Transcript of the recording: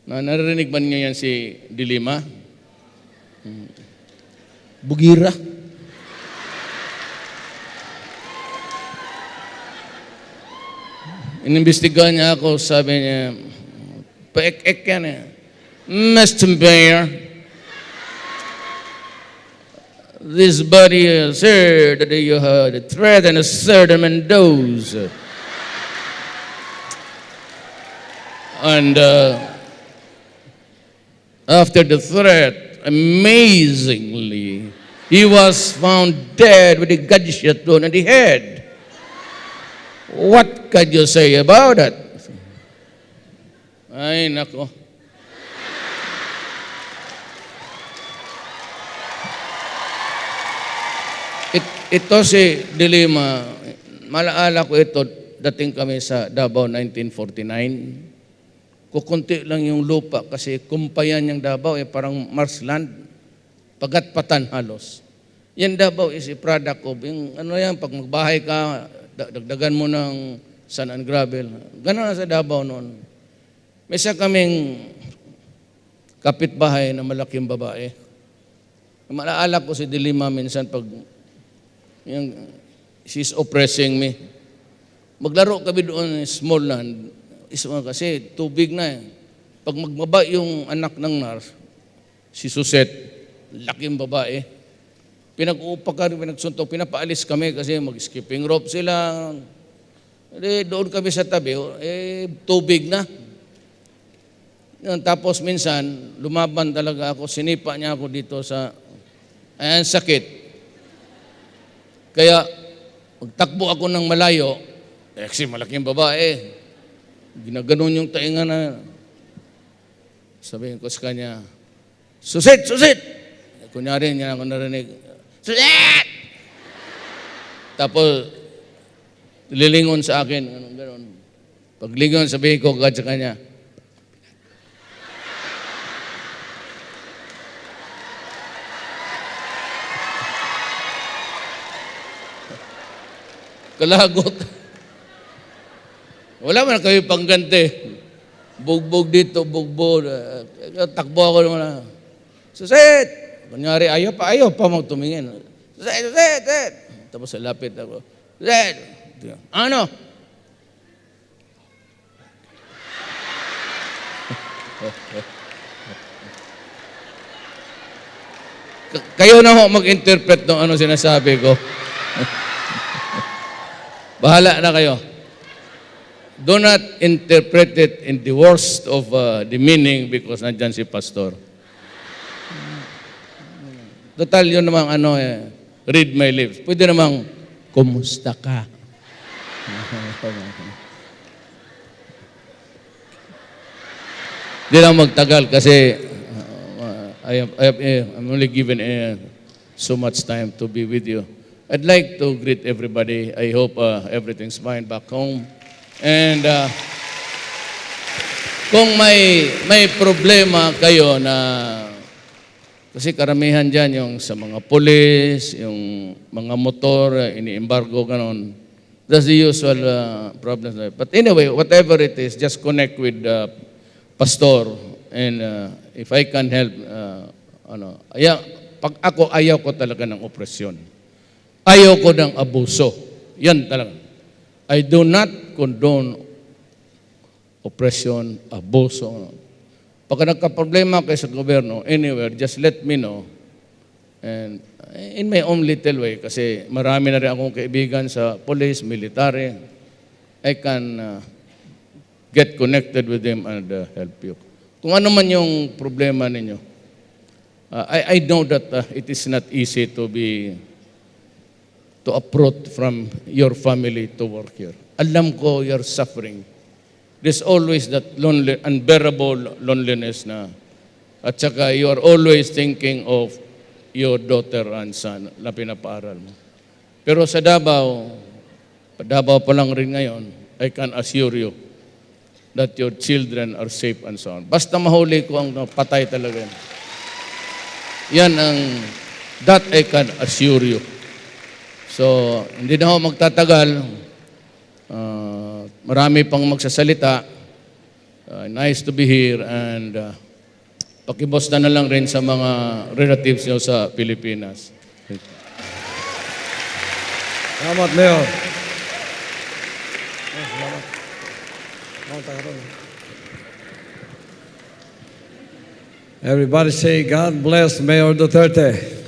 Naririnig ba niyo yan si Dilima? Bugira. Inimbestigahan niya ako, sabi niya, paek-ek yan eh. Mr. Mayor, this body sir, that you had threatened Sir Mendoza. And after the threat, amazingly, he was found dead with a gunshot wound in the head. What can you say about it? Ay, nako. Ito si Dilima, malaala ko ito, dating kami sa Davao 1949. Kukunti lang yung lupa kasi kumpayan yung Davao parang marshland, pagat-patan halos. Yan Davao is a product of, yung, pag magbahay ka, dagdagan mo ng sand and gravel. Ganun na sa Davao noon. May isa kaming kapitbahay na malaking babae. Malaala ko si Dilima minsan pag she's oppressing me. Maglaro kami doon small land. Kasi tubig na eh. Pag magbaba yung anak ng nurse, si Suset, laking babae. Pinag-uupa kami, pinagsuntok, pinapaalis kami kasi mag-skipping rope sila. Doon kami sa tabi, tubig na. Tapos minsan, lumaban talaga ako, sinipa niya ako dito sa, sakit. Kaya, magtakbo ako ng malayo, kasi malaking babae, ginaganon yung tainga na, sabihin ko sa kanya, Susit! Susit! Kunyari niya ako narinig, Susit! Tapos, lilingon sa akin, gano'n. Paglingon, sabihin ko agad sa kanya, kalagot. Wala man kayo pangganti. Bugbog dito, bugbog. Takbo ako naman. Susit! Kunyari, ayaw pa magtumingin. Susit! Susit! Susit! Tapos lapit ako. Susit! Ano? Kayo na ho mag-interpret ng ano sinasabi ko. Bahala na kayo. Do not interpret it in the worst of the meaning because nandyan si pastor. Total yun namang read my lips. Pwede namang, kumusta ka? Hindi lang magtagal kasi I'm only given so much time to be with you. I'd like to greet everybody. I hope everything's fine back home. And kung may problema kayo na, kasi karamihan dyan yung sa mga pulis, yung mga motor, ini-embargo, ganon. That's the usual problem. But anyway, whatever it is, just connect with pastor. And if I can help, pag ako, ayaw ko talaga ng opresyon. Ayaw ko ng abuso. Yan talaga. I do not condone oppression, abuso. Pag nagka-problema kayo sa gobyerno, anywhere, just let me know. And in my own little way, kasi marami na rin akong kaibigan sa police, military, I can get connected with them and help you. Kung ano man yung problema ninyo, I know that it is not easy to uproot from your family to work here. Alam ko you're suffering. There's always that unbearable loneliness na, at saka you are always thinking of your daughter and son na pinapaaral mo. Pero sa Davao pa lang rin ngayon, I can assure you that your children are safe and sound. Basta mahuli ko ang patay talaga. Yan that I can assure you. So, hindi na ako magtatagal. Marami pang magsasalita. Nice to be here and pakibosta na lang rin sa mga relatives nyo sa Pilipinas. Salamat, Mayor. Everybody say, God bless Mayor Duterte.